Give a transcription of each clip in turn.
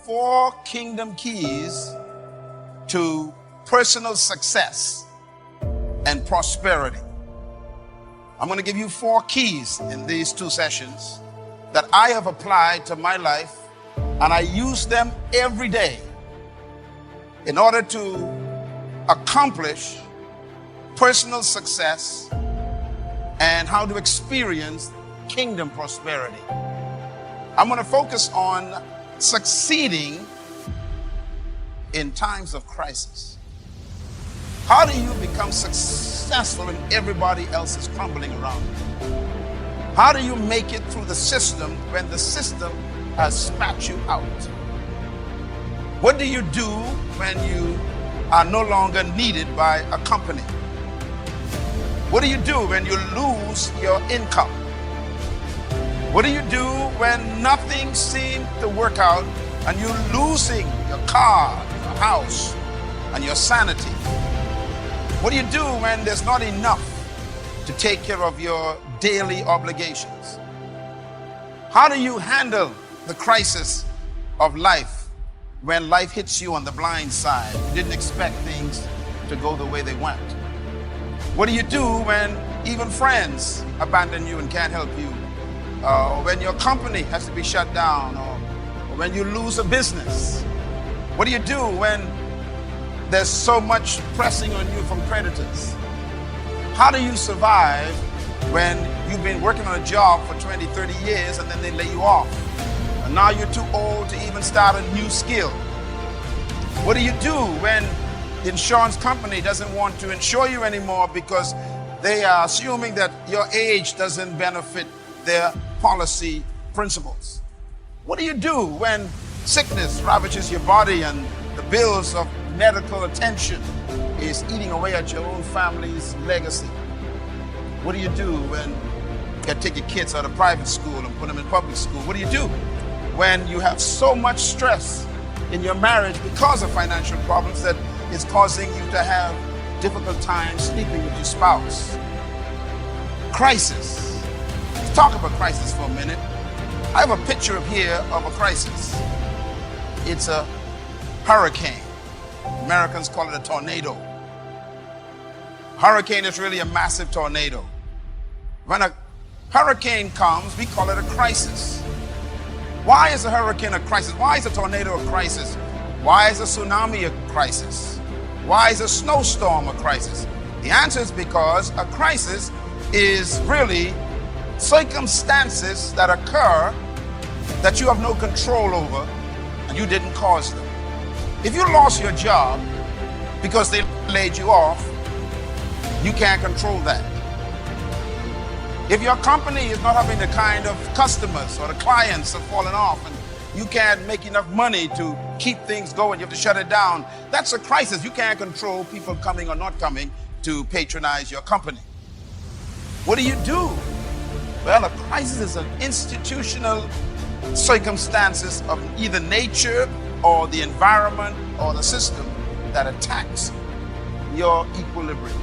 4 kingdom keys to personal success and prosperity. I'm going to give you 4 keys in these 2 sessions that I have applied to my life, and I use them every day in order to accomplish personal success and how to experience kingdom prosperity. I'm going to focus on succeeding in times of crisis. How do you become successful when everybody else is crumbling around you? How do you make it through the system when the system has spat you out? What do you do when you are no longer needed by a company? What do you do when you lose your income? What do you do when nothing seems to work out and you're losing your car, your house, and your sanity? What do you do when there's not enough to take care of your daily obligations? How do you handle the crisis of life when life hits you on the blind side? You didn't expect things to go the way they went. What do you do when even friends abandon you and can't help you? Or when your company has to be shut down, or when you lose a business? What do you do when there's so much pressing on you from creditors? How do you survive when you've been working on a job for 20, 30 years and then they lay you off? And now you're too old to even start a new skill. What do you do when the insurance company doesn't want to insure you anymore because they are assuming that your age doesn't benefit their policy principles? What do you do when sickness ravages your body and the bills of medical attention is eating away at your own family's legacy? What do you do when you got to take your kids out of private school and put them in public school? What do you do when you have so much stress in your marriage because of financial problems that it's causing you to have difficult times sleeping with your spouse? Crisis. Let's talk about crisis for a minute. I have a picture here of a crisis. It's a hurricane. Americans call it a tornado. Hurricane is really a massive tornado. When a hurricane comes, we call it a crisis. Why is a hurricane a crisis? Why is a tornado a crisis? Why is a tsunami a crisis? Why is a snowstorm a crisis? The answer is because a crisis is really circumstances that occur that you have no control over and you didn't cause them. If you lost your job because they laid you off, you can't control that. If your company is not having the kind of customers or the clients have fallen off and you can't make enough money to keep things going, you have to shut it down, that's a crisis. You can't control people coming or not coming to patronize your company. What do you do? Well, a crisis is an institutional circumstances of either nature or the environment or the system that attacks your equilibrium.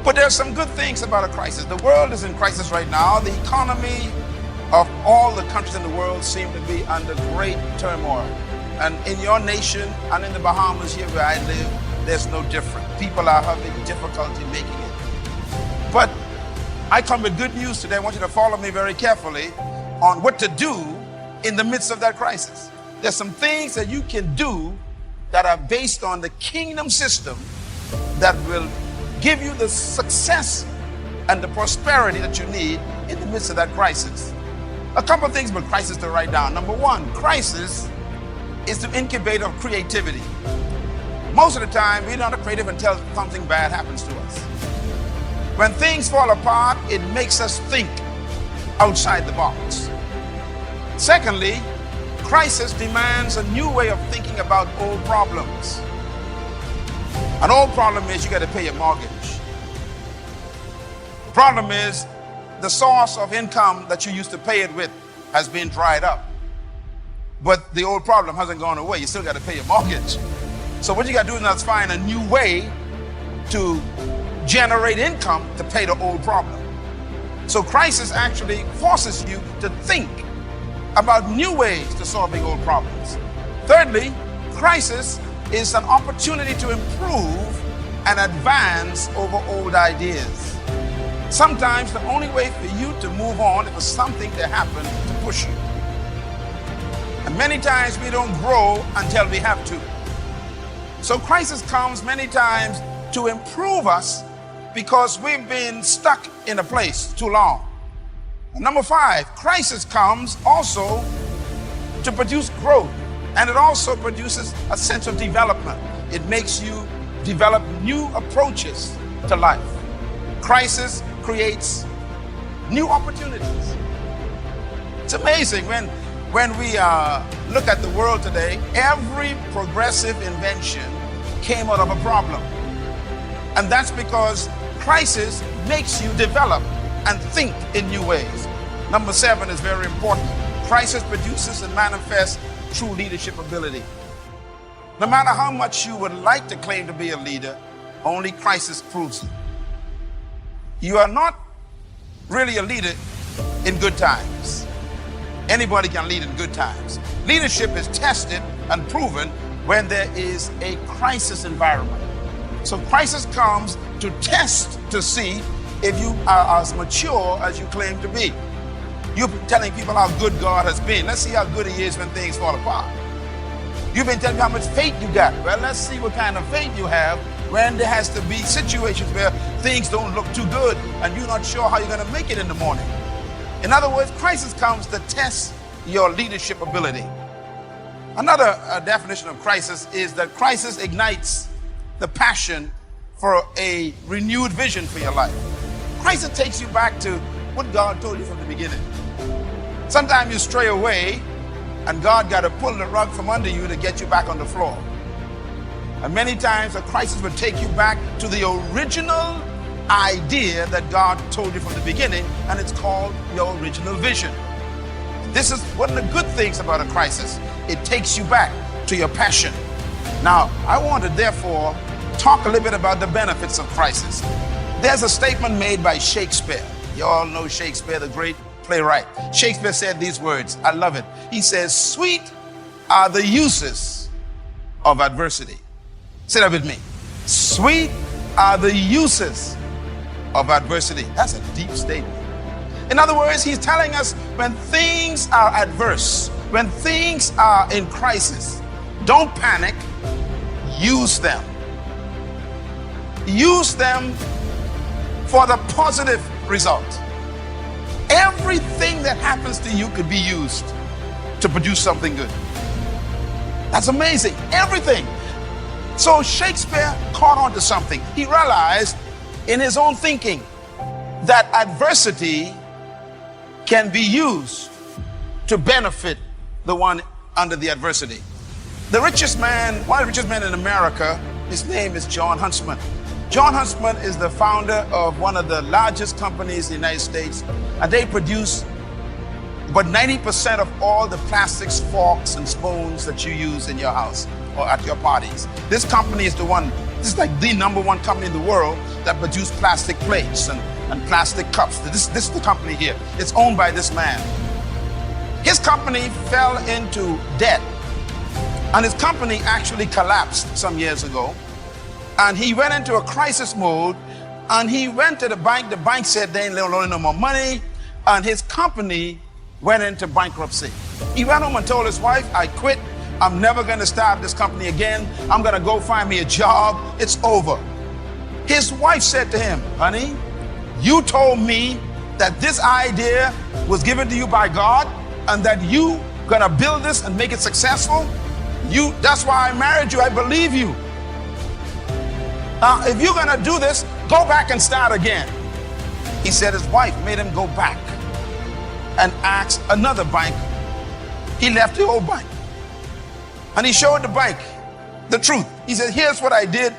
But there's some good things about a crisis. The world is in crisis right now. The economy of all the countries in the world seem to be under great turmoil. And in your nation and in the Bahamas here where I live, there's no different. People are having difficulty making it. But I come with good news today. I want you to follow me very carefully on what to do in the midst of that crisis. There's some things that you can do that are based on the kingdom system that will give you the success and the prosperity that you need in the midst of that crisis. A couple of things about crisis to write down. Number one, crisis is the incubator of creativity. Most of the time, we're not creative until something bad happens to us. When things fall apart, it makes us think outside the box. Secondly, crisis demands a new way of thinking about old problems. An old problem is you got to pay your mortgage. The problem is the source of income that you used to pay it with has been dried up. But the old problem hasn't gone away. You still got to pay your mortgage. So what you got to do is now find a new way to generate income to pay the old problem. So crisis actually forces you to think about new ways to solving old problems. Thirdly, crisis is an opportunity to improve and advance over old ideas. Sometimes the only way for you to move on is for something to happen to push you. And many times we don't grow until we have to. So crisis comes many times to improve us because we've been stuck in a place too long. Number 5, crisis comes also to produce growth, and it also produces a sense of development. It makes you develop new approaches to life. Crisis creates new opportunities. It's amazing when we look at the world today, every progressive invention came out of a problem. And that's because crisis makes you develop and think in new ways. Number 7 is very important. Crisis produces and manifests true leadership ability. No matter how much you would like to claim to be a leader, only crisis proves it. You are not really a leader in good times. Anybody can lead in good times. Leadership is tested and proven when there is a crisis environment. So crisis comes to test to see if you are as mature as you claim to be. You've been telling people how good God has been. Let's see how good He is when things fall apart. You've been telling me how much faith you got. Well, let's see what kind of faith you have when there has to be situations where things don't look too good and you're not sure how you're going to make it in the morning. In other words, crisis comes to test your leadership ability. Another definition of crisis is that crisis ignites the passion for a renewed vision for your life. Crisis takes you back to what God told you from the beginning. Sometimes you stray away and God got to pull the rug from under you to get you back on the floor. And many times a crisis will take you back to the original idea that God told you from the beginning, and it's called your original vision. This is one of the good things about a crisis. It takes you back to your passion. Now, I want to therefore talk a little bit about the benefits of crisis. There's a statement made by Shakespeare. You all know Shakespeare, the great playwright. Shakespeare said these words. I love it. He says, "Sweet are the uses of adversity." Say that with me. Sweet are the uses of adversity. That's a deep statement. In other words, he's telling us when things are adverse, when things are in crisis, don't panic, use them. Use them for the positive result. Everything that happens to you could be used to produce something good. That's amazing. Everything. So Shakespeare caught on to something. He realized in his own thinking that adversity can be used to benefit the one under the adversity. The richest man, one of the richest men in America, his name is John Huntsman. John Huntsman is the founder of one of the largest companies in the United States, and they produce about 90% of all the plastics, forks, and spoons that you use in your house or at your parties. This company is the one, this is like the #1 company in the world that produce plastic plates and plastic cups. This is the company here. It's owned by this man. His company fell into debt, and his company actually collapsed some years ago. And he went into a crisis mode, and he went to the bank. The bank said they ain't loaning no more money, and his company went into bankruptcy. He went home and told his wife, "I quit. I'm never going to start this company again. I'm going to go find me a job. It's over." His wife said to him, "Honey, you told me that this idea was given to you by God and that you going to build this and make it successful. That's why I married you. I believe you. Now, if you're going to do this, go back and start again." He said his wife made him go back and ask another bank. He left the old bank and he showed the bank the truth. He said, "Here's what I did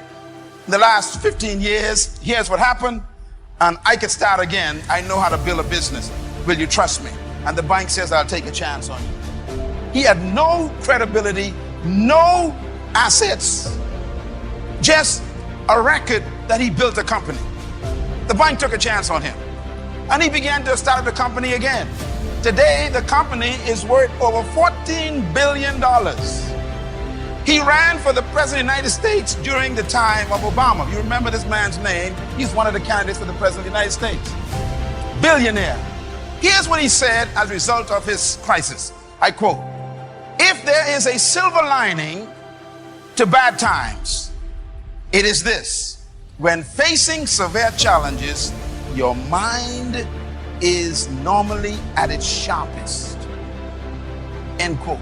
in the last 15 years. Here's what happened, and I can start again. I know how to build a business. Will you trust me?" And the bank says, "I'll take a chance on you." He had no credibility, no assets, just a record that he built a company. The bank took a chance on him, and he began to start the company again. Today, the company is worth over $14 billion. He ran for the President of the United States during the time of Obama. You remember this man's name. He's one of the candidates for the President of the United States. Billionaire. Here's what he said as a result of his crisis. I quote, "If there is a silver lining to bad times, it is this: when facing severe challenges, your mind is normally at its sharpest." End quote.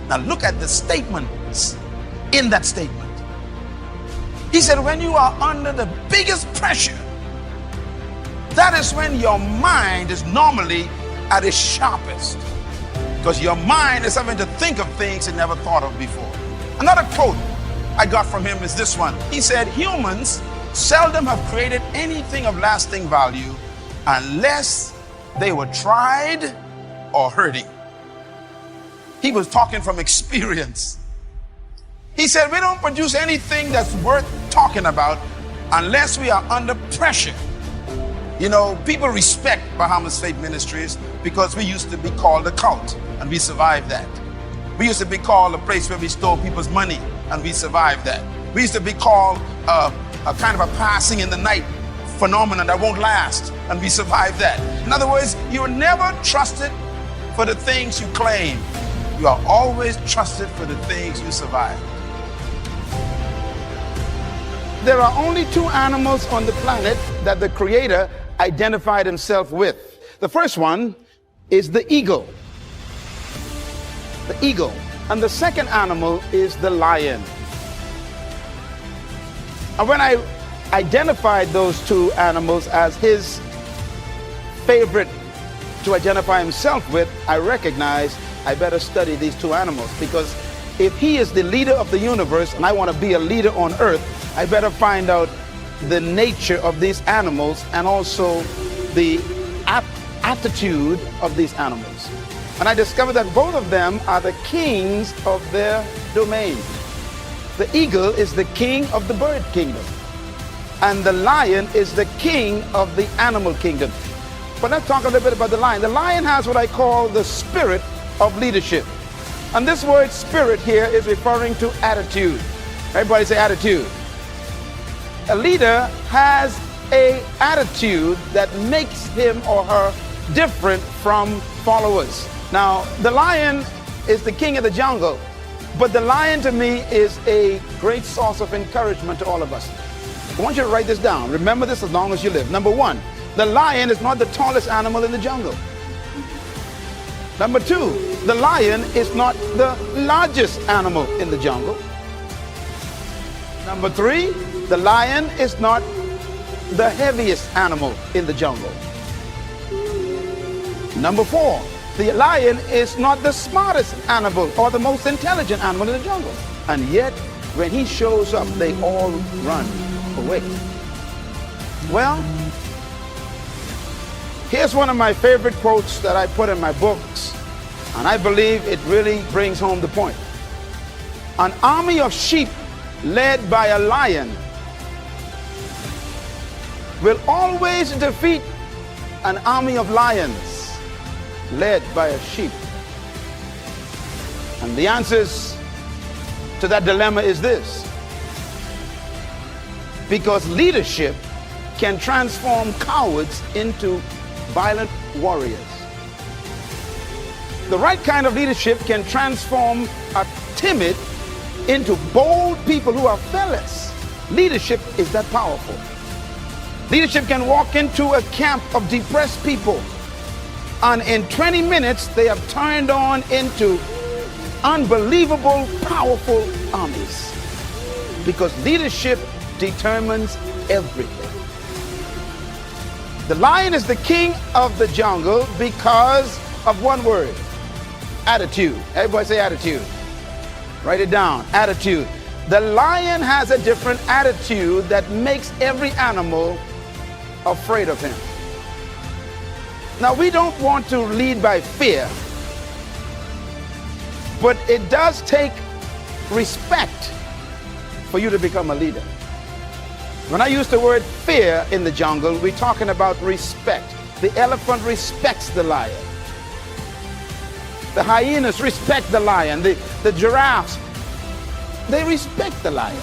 Now look at the statements in that statement. He said, when you are under the biggest pressure, that is when your mind is normally at its sharpest, because your mind is having to think of things it never thought of before. Another quote I got from him is this one. He said, humans seldom have created anything of lasting value unless they were tried or hurting. He was talking from experience. He said, we don't produce anything that's worth talking about unless we are under pressure. You know, people respect Bahamas Faith Ministries because we used to be called a cult, and we survived that. We used to be called a place where we stole people's money, and we survived that. We used to be called a kind of a passing in the night phenomenon that won't last, and we survived that. In other words, you are never trusted for the things you claim. You are always trusted for the things you survive. There are only two animals on the planet that the Creator identified himself with. The first one is the eagle. The eagle. And the second animal is the lion. And when I identified those two animals as his favorite to identify himself with, I recognized I better study these two animals, because if he is the leader of the universe and I want to be a leader on earth, I better find out the nature of these animals and also the attitude of these animals. And I discovered that both of them are the kings of their domain. The eagle is the king of the bird kingdom, and the lion is the king of the animal kingdom. But let's talk a little bit about the lion. The lion has what I call the spirit of leadership. And this word spirit here is referring to attitude. Everybody say attitude. A leader has an attitude that makes him or her different from followers. Now, the lion is the king of the jungle, but the lion to me is a great source of encouragement to all of us. I want you to write this down. Remember this as long as you live. Number one, the lion is not the tallest animal in the jungle. Number two, the lion is not the largest animal in the jungle. Number three, the lion is not the heaviest animal in the jungle. Number four, the lion is not the smartest animal or the most intelligent animal in the jungle. And yet, when he shows up, they all run away. Well, here's one of my favorite quotes that I put in my books, and I believe it really brings home the point. An army of sheep led by a lion will always defeat an army of lions led by a sheep. And the answers to that dilemma is this: because leadership can transform cowards into violent warriors. The right kind of leadership can transform a timid into bold people who are fearless. Leadership is that powerful. Leadership can walk into a camp of depressed people, and in 20 minutes they have turned on into unbelievable, powerful armies. Because leadership determines everything. The lion is the king of the jungle because of one word: attitude. Everybody say attitude. Write it down. Attitude. The lion has a different attitude that makes every animal afraid of him. Now, we don't want to lead by fear, but it does take respect for you to become a leader. When I use the word fear in the jungle, we're talking about respect. The elephant respects the lion. The hyenas respect the lion. The giraffes, they respect the lion.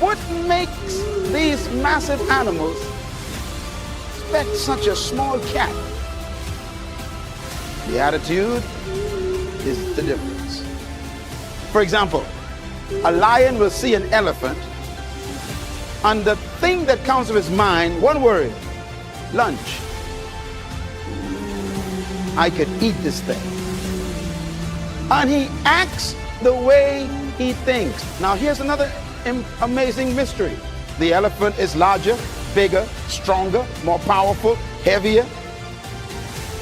What makes these massive animals respect such a small cat? The attitude is the difference. For example, a lion will see an elephant, and the thing that comes to his mind, one word: lunch. I could eat this thing. And he acts the way he thinks. Now here's another amazing mystery. The elephant is larger, bigger, stronger, more powerful, heavier,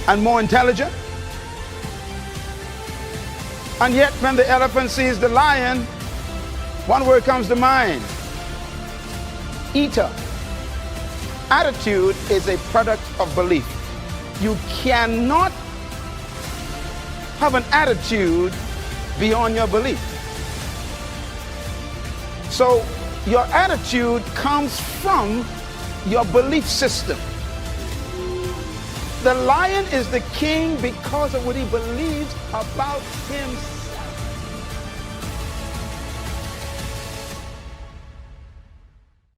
and more intelligent. And yet when the elephant sees the lion, one word comes to mind: eater. Attitude is a product of belief. You cannot have an attitude beyond your belief. So your attitude comes from your belief system. The lion is the king because of what he believes about himself.